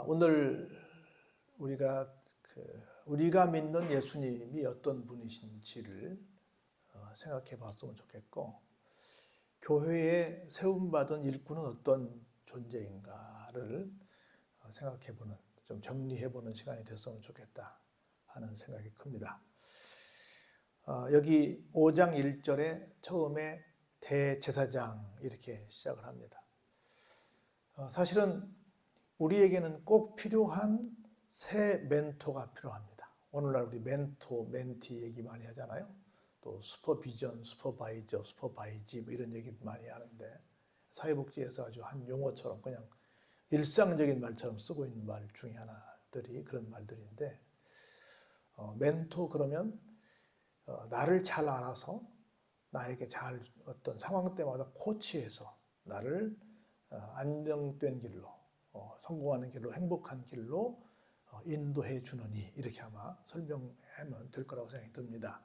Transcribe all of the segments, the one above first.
오늘 우리가 믿는 예수님이 어떤 분이신지를 생각해 봤으면 좋겠고, 교회에 세움받은 일꾼은 어떤 존재인가를 생각해 보는, 좀 정리해 보는 시간이 됐으면 좋겠다 하는 생각이 큽니다. 여기 5장 1절에 처음에 대제사장 이렇게 시작을 합니다. 사실은 우리에게는 꼭 필요한 새 멘토가 필요합니다. 오늘날 우리 멘토, 멘티 얘기 많이 하잖아요. 또 슈퍼비전, 슈퍼바이저, 슈퍼바이지 뭐 이런 얘기 많이 하는데, 사회복지에서 아주 한 용어처럼 그냥 일상적인 말처럼 쓰고 있는 말 중에 하나들이 그런 말들인데, 멘토 그러면 나를 잘 알아서 나에게 잘 어떤 상황 때마다 코치해서 나를 안정된 길로, 성공하는 길로, 행복한 길로 인도해 주느니, 이렇게 아마 설명하면 될 거라고 생각이 듭니다.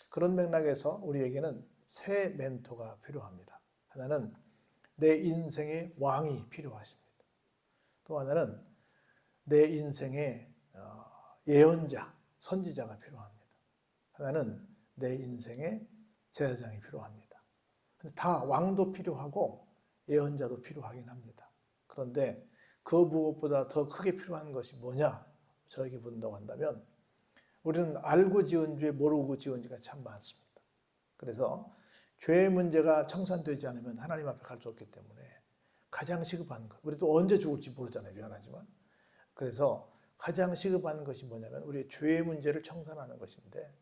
그런 맥락에서 우리에게는 새 멘토가 필요합니다. 하나는 내 인생의 왕이 필요하십니다. 또 하나는 내 인생의 예언자, 선지자가 필요합니다. 하나는 내 인생의 제사장이 필요합니다. 다 왕도 필요하고 예언자도 필요하긴 합니다. 그런데 그 무엇보다 더 크게 필요한 것이 뭐냐, 저에게 본다고 한다면, 우리는 알고 지은 죄, 모르고 지은 죄가 참 많습니다. 그래서 죄의 문제가 청산되지 않으면 하나님 앞에 갈 수 없기 때문에 가장 시급한 것, 우리 또 언제 죽을지 모르잖아요, 미안하지만. 그래서 가장 시급한 것이 뭐냐면 우리의 죄의 문제를 청산하는 것인데,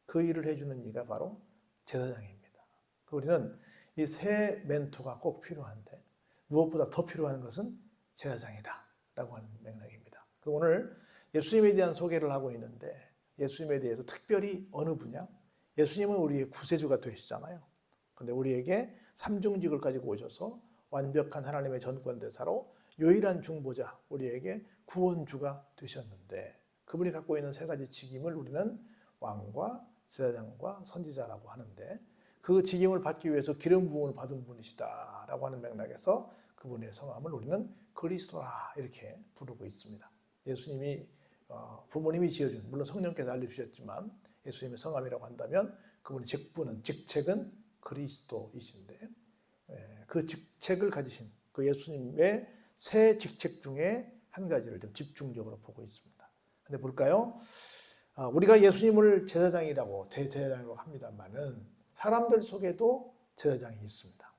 그 일을 해주는 이가 바로 제사장입니다. 우리는 이 새 멘토가 꼭 필요한데, 무엇보다 더 필요한 것은 제사장이다 라고 하는 맥락입니다. 오늘 예수님에 대한 소개를 하고 있는데, 예수님에 대해서 특별히 어느 분야? 예수님은 우리의 구세주가 되시잖아요. 그런데 우리에게 삼중직을 가지고 오셔서 완벽한 하나님의 전권대사로 유일한 중보자, 우리에게 구원주가 되셨는데, 그분이 갖고 있는 세 가지 직임을 우리는 왕과 제사장과 선지자라고 하는데, 그 직임을 받기 위해서 기름 부음을 받은 분이시다 라고 하는 맥락에서 그분의 성함을 우리는 그리스도라 이렇게 부르고 있습니다. 예수님이 부모님이 지어준, 물론 성령께서 알려주셨지만 예수님의 성함이라고 한다면 그분의 직책은 그리스도이신데, 그 직책을 가지신 그 예수님의 세 직책 중에 한 가지를 좀 집중적으로 보고 있습니다. 근데 볼까요? 우리가 예수님을 제사장이라고, 대제사장이라고 합니다만은 사람들 속에도 제사장이 있습니다.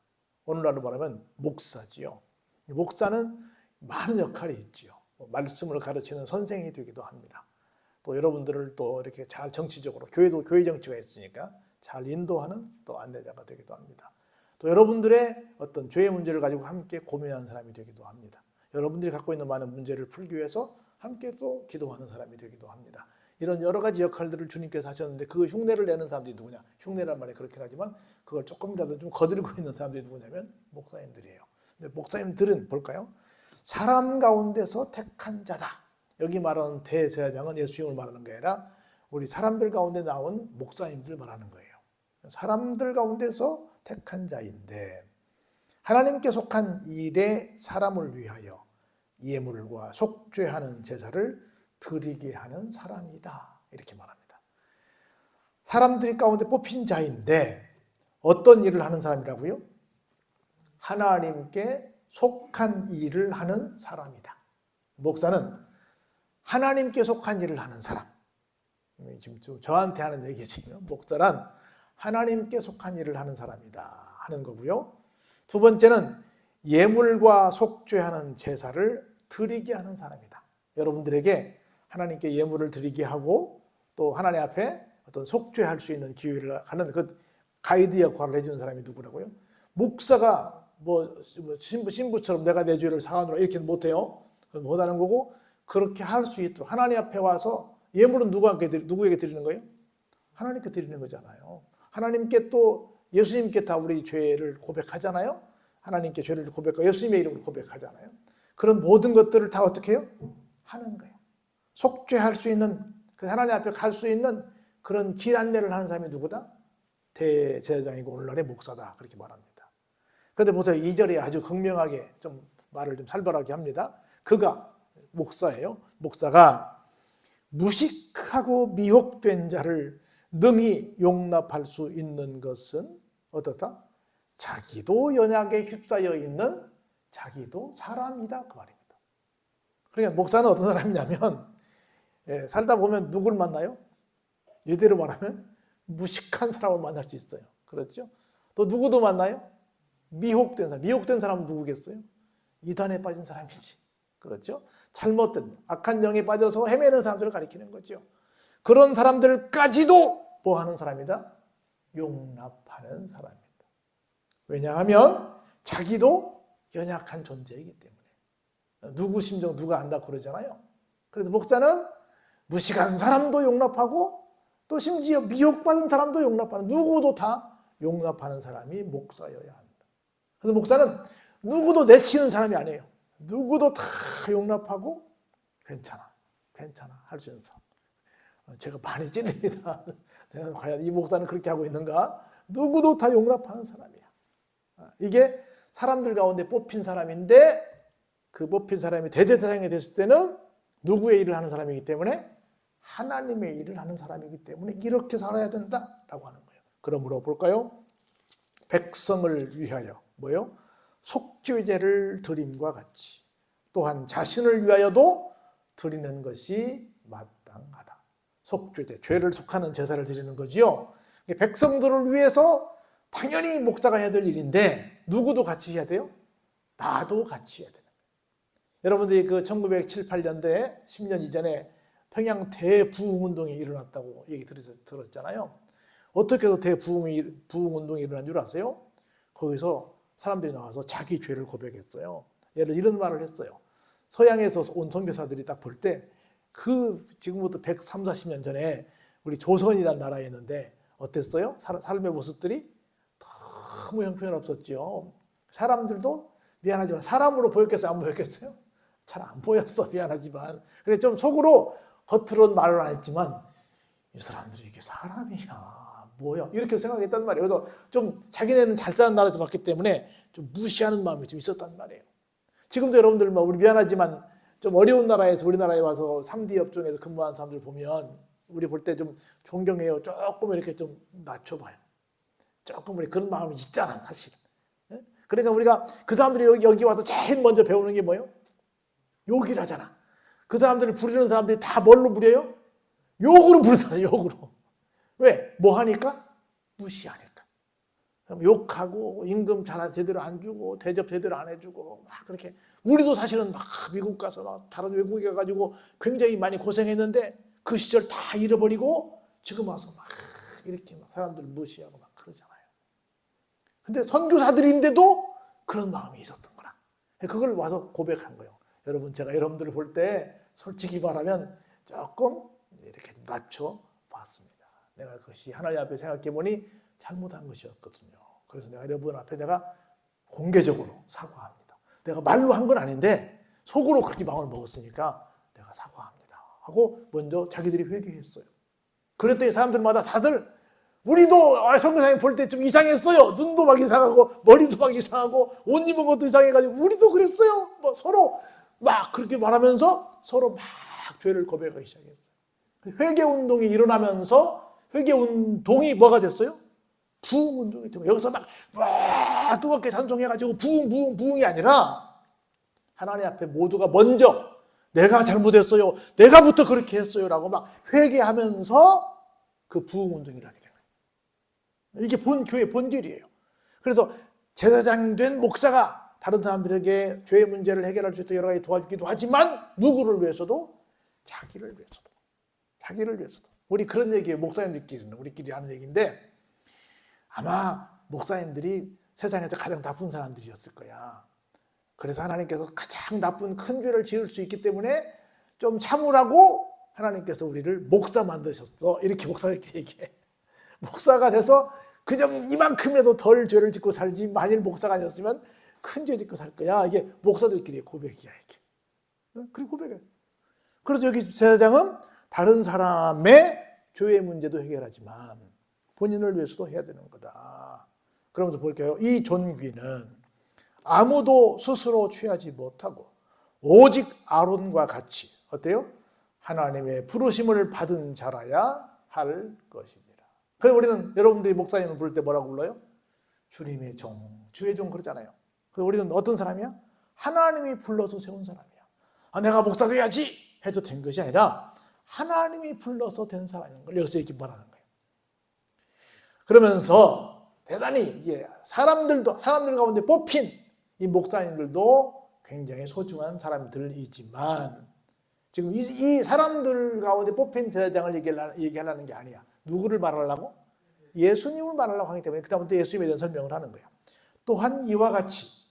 오늘날로 말하면 목사지요. 목사는 많은 역할이 있지요. 말씀을 가르치는 선생이 되기도 합니다. 또 여러분들을 또 이렇게 잘 정치적으로, 교회도 교회 정치가 있으니까 잘 인도하는 또 안내자가 되기도 합니다. 또 여러분들의 어떤 죄의 문제를 가지고 함께 고민하는 사람이 되기도 합니다. 여러분들이 갖고 있는 많은 문제를 풀기 위해서 함께 또 기도하는 사람이 되기도 합니다. 이런 여러 가지 역할들을 주님께서 하셨는데, 그 흉내를 내는 사람들이 누구냐? 흉내란 말이 그렇긴 하지만 그걸 조금이라도 좀 거들고 있는 사람들이 누구냐면 목사님들이에요. 근데 목사님들은 볼까요? 사람 가운데서 택한 자다. 여기 말하는 대제사장은 예수님을 말하는 게 아니라 우리 사람들 가운데 나온 목사님들 말하는 거예요. 사람들 가운데서 택한 자인데, 하나님께 속한 일에 사람을 위하여 예물과 속죄하는 제사를 드리게 하는 사람이다 이렇게 말합니다. 사람들 가운데 뽑힌 자인데 어떤 일을 하는 사람이라고요? 하나님께 속한 일을 하는 사람이다. 목사는 하나님께 속한 일을 하는 사람. 지금 저한테 하는 얘기지요. 목사란 하나님께 속한 일을 하는 사람이다 하는 거고요. 두 번째는 예물과 속죄하는 제사를 드리게 하는 사람이다. 여러분들에게 하나님께 예물을 드리게 하고 또 하나님 앞에 어떤 속죄할 수 있는 기회를 하는 그 가이드 역할을 해주는 사람이 누구라고요? 목사가 신부처럼 내가 내 죄를 사하노라 이렇게 못해요. 못하는 거고, 그렇게 할 수 있도록 하나님 앞에 와서 예물은 누구에게 드리는 거예요? 하나님께 드리는 거잖아요. 하나님께 또 예수님께 다 우리 죄를 고백하잖아요. 하나님께 죄를 고백하고 예수님의 이름으로 고백하잖아요. 그런 모든 것들을 다 어떻게 해요? 하는 거예요. 속죄할 수 있는, 그 하나님 앞에 갈 수 있는 그런 길 안내를 하는 사람이 누구다? 대제사장이고 오늘날의 목사다 그렇게 말합니다. 그런데 보세요, 2절에 아주 극명하게 좀 말을 좀 살벌하게 합니다. 그가 목사예요. 목사가 무식하고 미혹된 자를 능히 용납할 수 있는 것은 어떻다? 자기도 연약에 휩싸여 있는 자기도 사람이다 그 말입니다. 그러니까 목사는 어떤 사람이냐면 살다 보면 누구를 만나요? 이대로 말하면 무식한 사람을 만날 수 있어요. 그렇죠? 또 누구도 만나요? 미혹된 사람. 미혹된 사람은 누구겠어요? 이단에 빠진 사람이지. 그렇죠? 잘못된 악한 영에 빠져서 헤매는 사람들을 가리키는 거죠. 그런 사람들까지도 뭐 하는 사람이다? 용납하는 사람입니다. 왜냐하면 자기도 연약한 존재이기 때문에. 누구 심정 누가 안다 그러잖아요. 그래서 목사는 무식한 사람도 용납하고 또 심지어 미혹받은 사람도 용납하는, 누구도 다 용납하는 사람이 목사여야 한다. 그래서 목사는 누구도 내치는 사람이 아니에요. 누구도 다 용납하고 괜찮아 할 수 있는 사람. 제가 많이 찔립니다. 내가 과연 이 목사는 그렇게 하고 있는가? 누구도 다 용납하는 사람이야. 이게 사람들 가운데 뽑힌 사람인데 그 뽑힌 사람이 대제사장이 됐을 때는 누구의 일을 하는 사람이기 때문에 하나님의 일을 하는 사람이기 때문에 이렇게 살아야 된다라고 하는 거예요. 그러므로 볼까요? 백성을 위하여 뭐요? 속죄제를 드림과 같이 또한 자신을 위하여도 드리는 것이 마땅하다. 속죄제, 죄를 속하는 제사를 드리는 거지요. 백성들을 위해서 당연히 목사가 해야 될 일인데 누구도 같이 해야 돼요? 나도 같이 해야 되는 거예요. 여러분들이 그 1907, 8년대에 10년 이전에 평양 대부흥운동이 일어났다고 얘기 들었잖아요. 어떻게 해서 대부흥운동이 일어난 줄 아세요? 거기서 사람들이 나와서 자기 죄를 고백했어요. 예를 들어 이런 말을 했어요. 서양에서 온 선교사들이 딱 볼 때 지금부터 130, 40년 전에 우리 조선이라는 나라였는데 어땠어요? 삶의 모습들이 너무 형편없었죠. 사람들도 미안하지만 사람으로 보였겠어요? 안 보였겠어요? 잘 안 보였어. 미안하지만. 그래 좀 속으로 겉으로는 말을 안 했지만 이 사람들이 이게 사람이야 뭐야 이렇게 생각했단 말이에요. 그래서 좀 자기네는 잘 사는 나라에서 봤기 때문에 좀 무시하는 마음이 좀 있었단 말이에요. 지금도 여러분들 우리 미안하지만 좀 어려운 나라에서 우리나라에 와서 3D 업종에서 근무하는 사람들 보면 우리 볼 때 좀 존경해요. 조금 이렇게 좀 낮춰봐요. 조금 우리 그런 마음이 있잖아 사실. 그러니까 우리가 그 사람들이 여기 와서 제일 먼저 배우는 게 뭐예요? 욕을 하잖아. 그 사람들을 부르는 사람들이 다 뭘로 부려요? 욕으로 부르잖아요. 욕으로. 왜? 뭐 하니까? 무시하니까. 욕하고 임금 잘 제대로 안 주고 대접 제대로 안 해주고 막 그렇게. 우리도 사실은 막 미국 가서 막 다른 외국에 가가지고 굉장히 많이 고생했는데 그 시절 다 잃어버리고 지금 와서 막 이렇게 막 사람들을 무시하고 막 그러잖아요. 근데 선교사들인데도 그런 마음이 있었던 거라. 그걸 와서 고백한 거예요. 여러분 제가 여러분들을 볼 때 솔직히 말하면 조금 이렇게 낮춰 봤습니다. 내가 그것이 하나님 앞에 생각해 보니 잘못한 것이었거든요. 그래서 내가 여러분 앞에 내가 공개적으로 사과합니다. 내가 말로 한 건 아닌데 속으로 그렇게 마음을 먹었으니까 내가 사과합니다 하고 먼저 자기들이 회개했어요. 그랬더니 사람들마다 다들 우리도 선교사님 볼 때 좀 이상했어요. 눈도 막 이상하고 머리도 막 이상하고 옷 입은 것도 이상해가지고 우리도 그랬어요. 뭐 서로 막 그렇게 말하면서 서로 막 죄를 고백하기 시작했어요. 회개운동이 일어나면서 회개운동이 뭐가 됐어요? 부흥운동이 되고 여기서 막 뜨겁게 찬송해가지고 부흥이 아니라 하나님 앞에 모두가 먼저 내가 잘못했어요. 내가부터 그렇게 했어요. 라고 막 회개하면서 그 부흥운동이 일어나게 된 거예요. 이게 교회의 본질이에요. 그래서 제사장 된 목사가 다른 사람들에게 죄의 문제를 해결할 수 있도록 여러 가지 도와주기도 하지만 누구를 위해서도? 자기를 위해서도. 우리 그런 얘기예요. 목사님들끼리는 우리끼리 하는 얘기인데 아마 목사님들이 세상에서 가장 나쁜 사람들이었을 거야. 그래서 하나님께서 가장 나쁜 큰 죄를 지을 수 있기 때문에 좀 참으라고 하나님께서 우리를 목사 만드셨어. 이렇게 목사님들끼리 얘기해. 목사가 돼서 그냥 이만큼이라도 덜 죄를 짓고 살지 만일 목사가 아니었으면 큰 죄 짓고 살 거야. 이게 목사들끼리의 고백이야 이게. 그리고 고백해. 그래서 여기 제사장은 다른 사람의 죄의 문제도 해결하지만 본인을 위해서도 해야 되는 거다. 그러면서 볼게요. 이 존귀는 아무도 스스로 취하지 못하고 오직 아론과 같이 어때요? 하나님의 부르심을 받은 자라야 할 것입니다. 그래서 우리는 여러분들이 목사님을 부를 때 뭐라고 불러요? 주님의 종, 주의 종 그러잖아요. 그래서 우리는 어떤 사람이야? 하나님이 불러서 세운 사람이야. 내가 목사 돼야지 해서 된 것이 아니라 하나님이 불러서 된 사람인 걸 여기서 이렇게 말하는 거예요. 그러면서 대단히 이제 사람들 가운데 뽑힌 이 목사님들도 굉장히 소중한 사람들이지만 지금 이 사람들 가운데 뽑힌 제사장을 얘기하려는 게 아니야. 누구를 말하려고? 예수님을 말하려고 하기 때문에 그다음부터 예수님에 대한 설명을 하는 거예요. 또한 이와 같이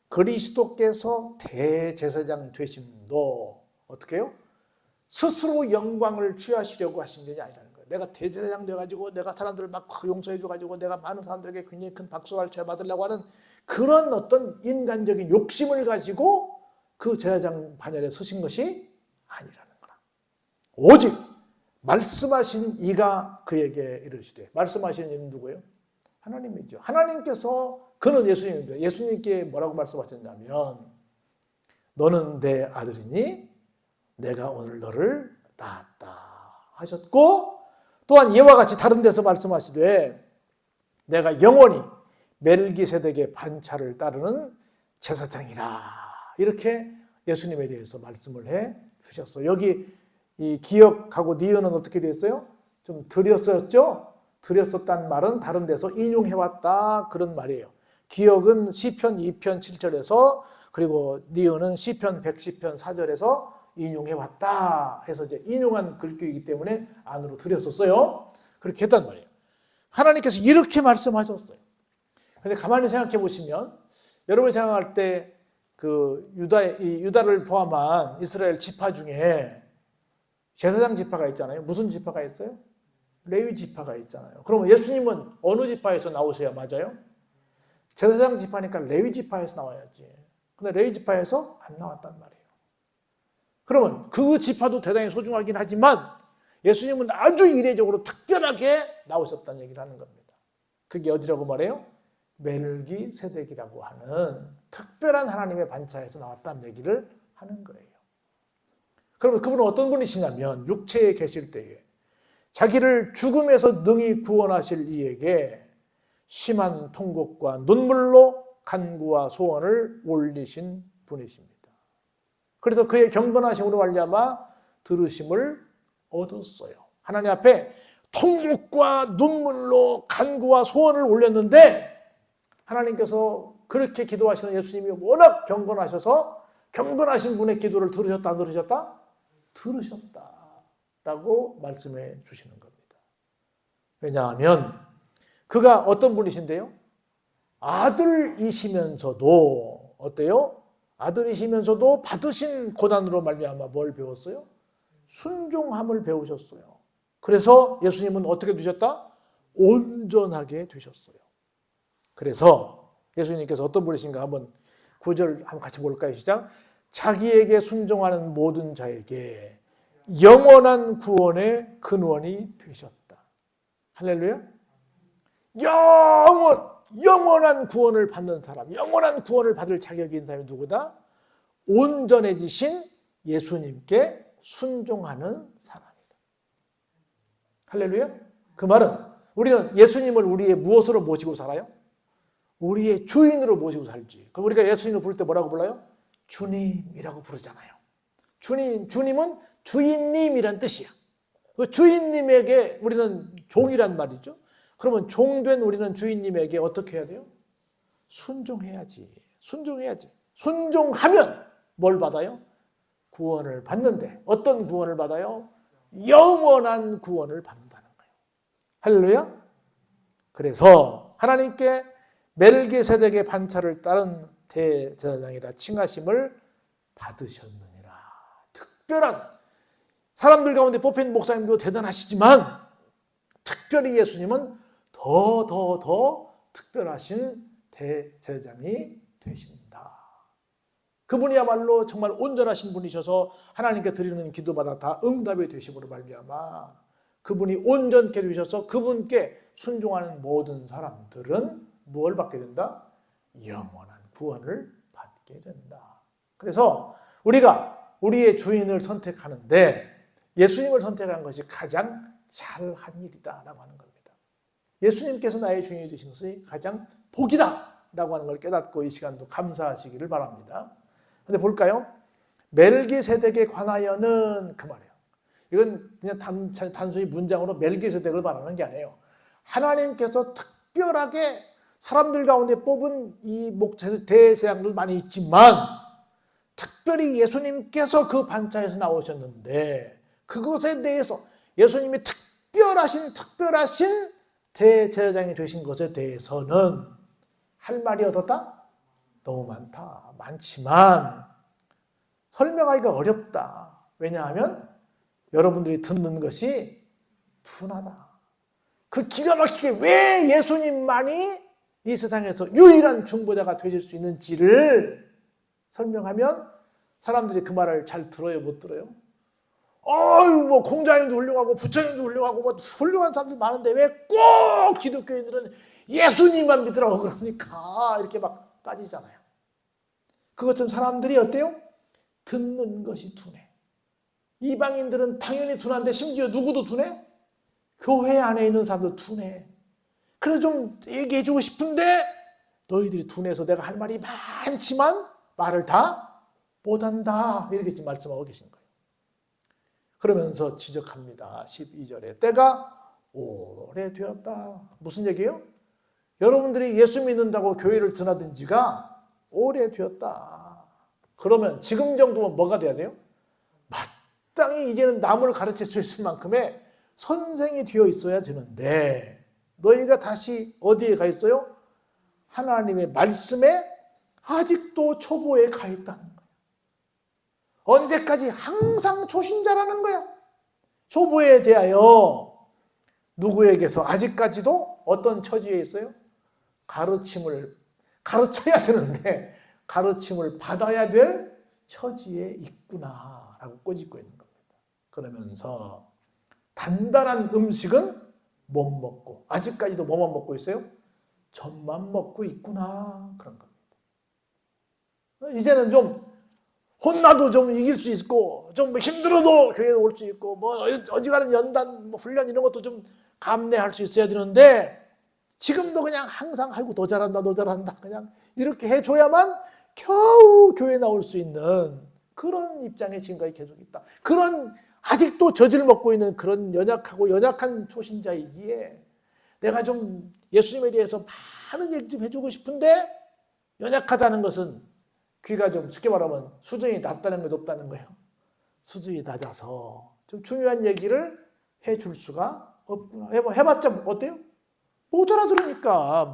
그리스도께서 대제사장 되심도 어떻게 해요? 스스로 영광을 취하시려고 하신 게 아니라는 거예요. 내가 대제사장 돼가지고 내가 사람들을 막 용서해줘가지고 내가 많은 사람들에게 굉장히 큰 박수를 받으려고 하는 그런 어떤 인간적인 욕심을 가지고 그 제사장 반열에 서신 것이 아니라는 거라. 오직 말씀하신 이가 그에게 이르시되, 말씀하신 이는 누구예요? 하나님이죠. 하나님께서, 그는 예수님입니다. 예수님께 뭐라고 말씀하셨냐면 너는 내 아들이니 내가 오늘 너를 낳았다 하셨고, 또한 이와 같이 다른 데서 말씀하시되 내가 영원히 멜기세덱의 반차를 따르는 제사장이라, 이렇게 예수님에 대해서 말씀을 해 주셨어요. 여기 이 기억하고 니은은 어떻게 되었어요? 좀 드렸었죠? 드렸었다는 말은 다른 데서 인용해왔다 그런 말이에요. 기억은 시편 2편 7절에서, 그리고 니은은 시편 110편 4절에서 인용해왔다 해서 이제 인용한 글귀이기 때문에 안으로 드렸었어요. 그렇게 했단 말이에요. 하나님께서 이렇게 말씀하셨어요. 근데 가만히 생각해 보시면, 여러분이 생각할 때 그 유다를 포함한 이스라엘 지파 중에 제사장 지파가 있잖아요. 무슨 지파가 있어요? 레위 지파가 있잖아요. 그러면 예수님은 어느 지파에서 나오셔야 맞아요? 제사장 지파니까 레위 지파에서 나와야지. 근데 레위 지파에서 안 나왔단 말이에요. 그러면 그 지파도 대단히 소중하긴 하지만 예수님은 아주 이례적으로 특별하게 나오셨다는 얘기를 하는 겁니다. 그게 어디라고 말해요? 멜기세덱이라고 하는 특별한 하나님의 반차에서 나왔다는 얘기를 하는 거예요. 그러면 그분은 어떤 분이시냐면, 육체에 계실 때에 자기를 죽음에서 능히 구원하실 이에게 심한 통곡과 눈물로 간구와 소원을 올리신 분이십니다. 그래서 그의 경건하심으로 말미암아 들으심을 얻었어요. 하나님 앞에 통곡과 눈물로 간구와 소원을 올렸는데, 하나님께서 그렇게 기도하시는 예수님이 워낙 경건하셔서 경건하신 분의 기도를 들으셨다 안 들으셨다? 들으셨다라고 말씀해 주시는 겁니다. 왜냐하면 그가 어떤 분이신데요? 아들이시면서도 어때요? 아들이시면서도 받으신 고난으로 말미암아 뭘 배웠어요? 순종함을 배우셨어요. 그래서 예수님은 어떻게 되셨다? 온전하게 되셨어요. 그래서 예수님께서 어떤 분이신가 한번 9절 한번 같이 볼까요? 시작. 자기에게 순종하는 모든 자에게 영원한 구원의 근원이 되셨다. 할렐루야. 영원한 구원을 받는 사람, 영원한 구원을 받을 자격이 있는 사람이 누구다? 온전해지신 예수님께 순종하는 사람이다. 할렐루야. 그 말은 우리는 예수님을 우리의 무엇으로 모시고 살아요? 우리의 주인으로 모시고 살지. 그럼 우리가 예수님을 부를 때 뭐라고 불러요? 주님이라고 부르잖아요. 주님은 주인님이란 뜻이야. 그 주인님에게 우리는 종이란 말이죠. 그러면 종된 우리는 주인님에게 어떻게 해야 돼요? 순종해야지. 순종하면 뭘 받아요? 구원을 받는데, 어떤 구원을 받아요? 영원한 구원을 받는다는 거예요. 할렐루야. 그래서 하나님께 멜기세덱의 반차를 따른 대제사장이라 칭하심을 받으셨느니라. 특별한, 사람들 가운데 뽑힌 목사님도 대단하시지만 특별히 예수님은 더 특별하신 대제사장이 되신다. 그분이야말로 정말 온전하신 분이셔서 하나님께 드리는 기도마다 다 응답이 되심으로 말미암아 그분이 온전케 되셔서 그분께 순종하는 모든 사람들은 무엇을 받게 된다? 영원한 구원을 받게 된다. 그래서 우리가 우리의 주인을 선택하는데 예수님을 선택한 것이 가장 잘한 일이다라고 하는 겁니다. 예수님께서 나의 주인이 되신 것이 가장 복이다라고 하는 걸 깨닫고 이 시간도 감사하시기를 바랍니다. 근데 볼까요? 멜기세덱에 관하여는 그 말이에요. 이건 그냥 단순히 문장으로 멜기세덱을 말하는 게 아니에요. 하나님께서 특별하게 사람들 가운데 뽑은 이 대제사장들 많이 있지만 특별히 예수님께서 그 반차에서 나오셨는데 그것에 대해서 예수님이 특별하신 대제사장이 되신 것에 대해서는 할 말이 어떻다? 너무 많다. 많지만 설명하기가 어렵다. 왜냐하면 여러분들이 듣는 것이 둔하다. 그 기가 막히게 왜 예수님만이 이 세상에서 유일한 중보자가 되실 수 있는지를 설명하면 사람들이 그 말을 잘 들어요, 못 들어요? 뭐 공자님도 훌륭하고 부처님도 훌륭하고 뭐 훌륭한 사람들이 많은데 왜 꼭 기독교인들은 예수님만 믿으라고 그러니까 이렇게 막 따지잖아요. 그것처럼 사람들이 어때요? 듣는 것이 둔해. 이방인들은 당연히 둔한데 심지어 누구도 둔해? 교회 안에 있는 사람도 둔해. 그래서 좀 얘기해주고 싶은데 너희들이 둔해서 내가 할 말이 많지만 말을 다 못한다. 이렇게 지금 말씀하고 계신 거예요. 그러면서 지적합니다. 12절에 때가 오래되었다. 무슨 얘기예요? 여러분들이 예수 믿는다고 교회를 드나든 지가 오래되었다. 그러면 지금 정도면 뭐가 돼야 돼요? 마땅히 이제는 남을 가르칠 수 있을 만큼의 선생이 되어 있어야 되는데 너희가 다시 어디에 가 있어요? 하나님의 말씀에 아직도 초보에 가 있다는 거예요. 언제까지? 항상 초신자라는 거야. 초보에 대하여 누구에게서 아직까지도 어떤 처지에 있어요? 가르침을 가르쳐야 되는데 가르침을 받아야 될 처지에 있구나라고 꼬집고 있는 겁니다. 그러면서 단단한 음식은 못 먹고 아직까지도 뭐만 먹고 있어요? 젖만 먹고 있구나 그런 겁니다. 이제는 좀 혼나도 좀 이길 수 있고 좀 힘들어도 교회에 올 수 있고 뭐 어지간한 연단 뭐 훈련 이런 것도 좀 감내할 수 있어야 되는데 지금도 그냥 항상 아이고 너 잘한다 그냥 이렇게 해줘야만 겨우 교회에 나올 수 있는 그런 입장에 지금까지 계속 있다. 그런 아직도 젖을 먹고 있는 그런 연약한 초신자이기에 내가 좀 예수님에 대해서 많은 얘기 좀 해주고 싶은데 연약하다는 것은 귀가 좀 쉽게 말하면 수준이 낮다는 게 높다는 거예요. 수준이 낮아서 좀 중요한 얘기를 해줄 수가 없구나. 해봤자 어때요? 못 알아들으니까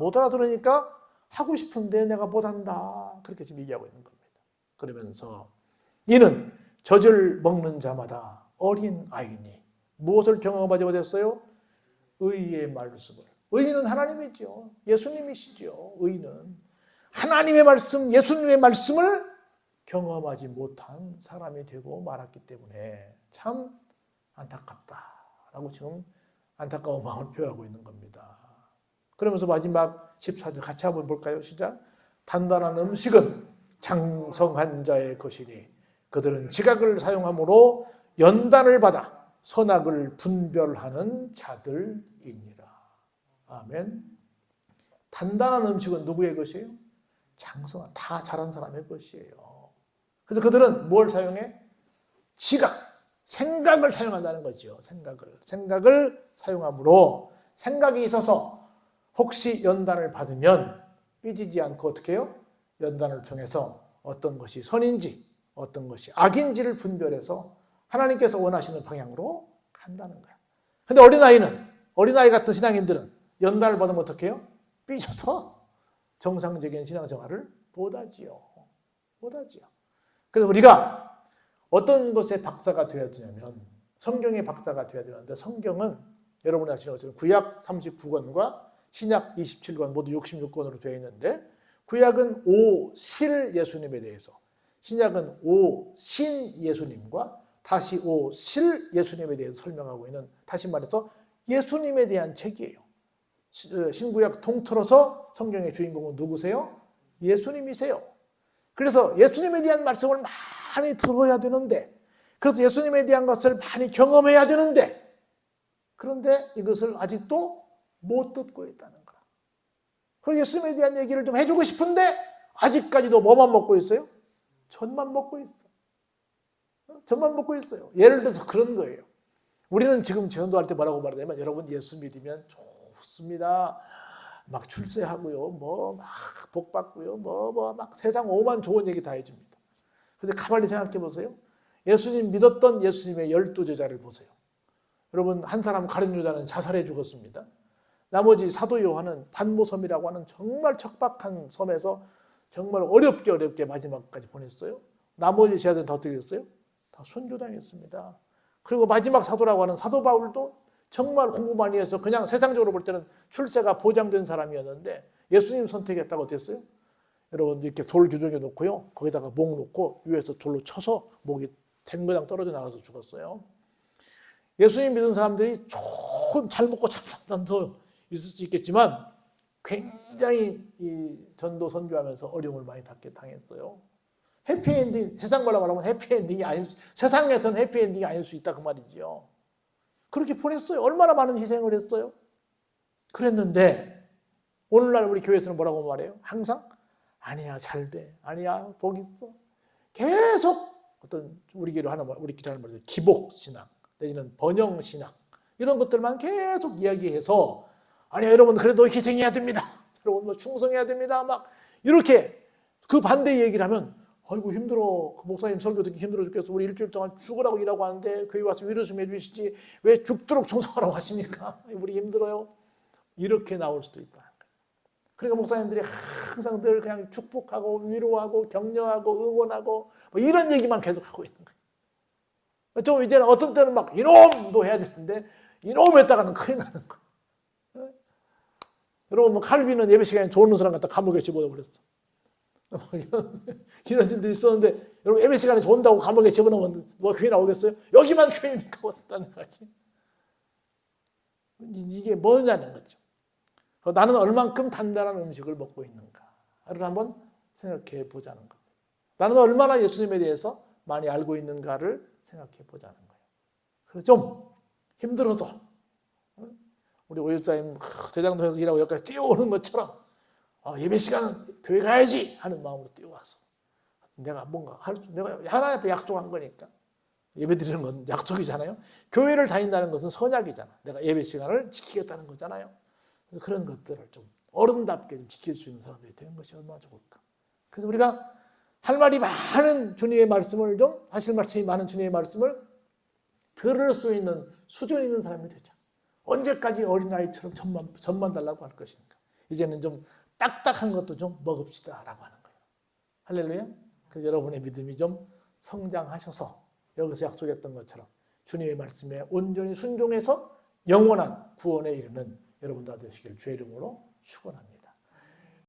하고 싶은데 내가 못한다. 그렇게 지금 얘기하고 있는 겁니다. 그러면서 이는 젖을 먹는 자마다 어린 아이니 무엇을 경험하지 못했어요? 의의 말씀을. 의는 하나님이죠. 예수님이시죠. 의는 하나님의 말씀, 예수님의 말씀을 경험하지 못한 사람이 되고 말았기 때문에 참 안타깝다라고 지금 안타까운 마음을 표하고 있는 겁니다. 그러면서 마지막 14절 같이 한번 볼까요? 시작. 단단한 음식은 장성한 자의 것이니 그들은 지각을 사용함으로 연단을 받아 선악을 분별하는 자들이니라. 아멘. 단단한 음식은 누구의 것이에요? 장성한, 다 잘한 사람의 것이에요. 그래서 그들은 뭘 사용해? 지각, 생각을 사용한다는 거죠. 생각을 사용함으로 생각이 있어서 혹시 연단을 받으면 삐지지 않고 어떻게 해요? 연단을 통해서 어떤 것이 선인지 어떤 것이 악인지를 분별해서 하나님께서 원하시는 방향으로 간다는 거야. 근데 어린아이 같은 신앙인들은 연단을 받으면 어떻게 해요? 삐져서 정상적인 신앙생활을 못하지요. 그래서 우리가 어떤 것에 박사가 되어야 되냐면 성경의 박사가 되어야 되는데 성경은 여러분이 아시는 것처럼 구약 39권과 신약 27권 모두 66권으로 되어 있는데 구약은 오실 예수님에 대해서 신약은 오신 예수님과 다시 오실 예수님에 대해서 설명하고 있는 다시 말해서 예수님에 대한 책이에요. 신구약 통틀어서 성경의 주인공은 누구세요? 예수님이세요. 그래서 예수님에 대한 말씀을 많이 들어야 되는데, 그래서 예수님에 대한 것을 많이 경험해야 되는데, 그런데 이것을 아직도 못 듣고 있다는 거야. 그리고 예수님에 대한 얘기를 좀 해주고 싶은데 아직까지도 뭐만 먹고 있어요? 전만 먹고 있어. 전만 먹고 있어요. 예를 들어서 그런 거예요. 우리는 지금 전도할 때 뭐라고 말하냐면, 여러분 예수 믿으면 좋습니다. 막 출세하고요, 뭐 막 복 받고요, 뭐 막 세상 오만 좋은 얘기 다 해줍니다. 근데 가만히 생각해 보세요. 예수님 믿었던 예수님의 12제자를 보세요. 여러분, 한 사람 가룟 유다는 자살해 죽었습니다. 나머지 사도 요한은 단모섬이라고 하는 정말 척박한 섬에서 정말 어렵게 마지막까지 보냈어요. 나머지 제자들은 다 어떻게 됐어요? 다 순교당했습니다. 그리고 마지막 사도라고 하는 사도 바울도 정말 공부 많이 해서 그냥 세상적으로 볼 때는 출세가 보장된 사람이었는데 예수님 선택했다고 됐어요. 여러분, 이렇게 돌 규정해 놓고요, 거기다가 목 놓고 위에서 돌로 쳐서 목이 댕그당 떨어져 나가서 죽었어요. 예수님 믿은 사람들이 조금 잘 먹고 잘 산다도 있을 수 있겠지만 굉장히 이 전도 선교하면서 어려움을 많이 당했어요. 해피엔딩, 세상 말로 말하면 해피엔딩이 아닐 세상에서는 해피엔딩이 아닐 수 있다 그 말이죠. 그렇게 보냈어요. 얼마나 많은 희생을 했어요. 그랬는데 오늘날 우리 교회에서는 뭐라고 말해요? 항상 아니야, 잘 돼, 아니야, 복 있어. 계속 어떤 우리 교회로 하는 말이죠. 기복 신앙 내지는 번영 신앙, 이런 것들만 계속 이야기해서, 아니야 여러분 그래도 희생해야 됩니다, 여러분 뭐 충성해야 됩니다, 막 이렇게 그 반대 얘기를 하면, 아이고 힘들어, 그 목사님 설교 듣기 힘들어 죽겠어, 우리 일주일 동안 죽으라고 일하고 하는데 교회 와서 위로 좀 해주시지 왜 죽도록 충성하라고 하십니까? 우리 힘들어요. 이렇게 나올 수도 있다. 그러니까 목사님들이 항상 늘 그냥 축복하고 위로하고 격려하고 응원하고 뭐 이런 얘기만 계속하고 있는 거예요. 좀 이제는 어떤 때는 막 이놈도 해야 되는데 이놈 했다가는 큰일 나는 거예요. 여러분, 뭐 칼빈은 예배 시간에 좋은 사람 갖다 감옥에 집어넣어버렸어. 이런 일들이 있었는데, 여러분 예배 시간에 좋은다고 감옥에 집어넣으면 뭐 교회 나오겠어요? 여기만 교회입니까? 어떻다는 거지. 이게 뭐냐는 거죠. 나는 얼만큼 단단한 음식을 먹고 있는가를 한번 생각해 보자는 겁니다. 나는 얼마나 예수님에 대해서 많이 알고 있는가를 생각해 보자는 거예요. 그래서 좀 힘들어도 우리 오집사님 대장동에서 일하고 여기까지 뛰어오는 것처럼 예배 시간은 교회 가야지 하는 마음으로 뛰어와서, 내가 뭔가 내가 하나님 앞에 약속한 거니까, 예배 드리는 건 약속이잖아요. 교회를 다닌다는 것은 선약이잖아. 내가 예배 시간을 지키겠다는 거잖아요. 그래서 그런 것들을 좀 어른답게 좀 지킬 수 있는 사람들이 되는 것이 얼마나 좋을까. 그래서 우리가 할 말이 많은 주님의 말씀을 좀, 하실 말씀이 많은 주님의 말씀을 들을 수 있는 수준 있는 사람이 되자. 언제까지 어린아이처럼 전만 달라고 할 것인가. 이제는 좀 딱딱한 것도 좀 먹읍시다 라고 하는 거예요. 할렐루야. 그래서 여러분의 믿음이 좀 성장하셔서 여기서 약속했던 것처럼 주님의 말씀에 온전히 순종해서 영원한 구원에 이르는 여러분 다 되시길 주의 이름으로 축원합니다.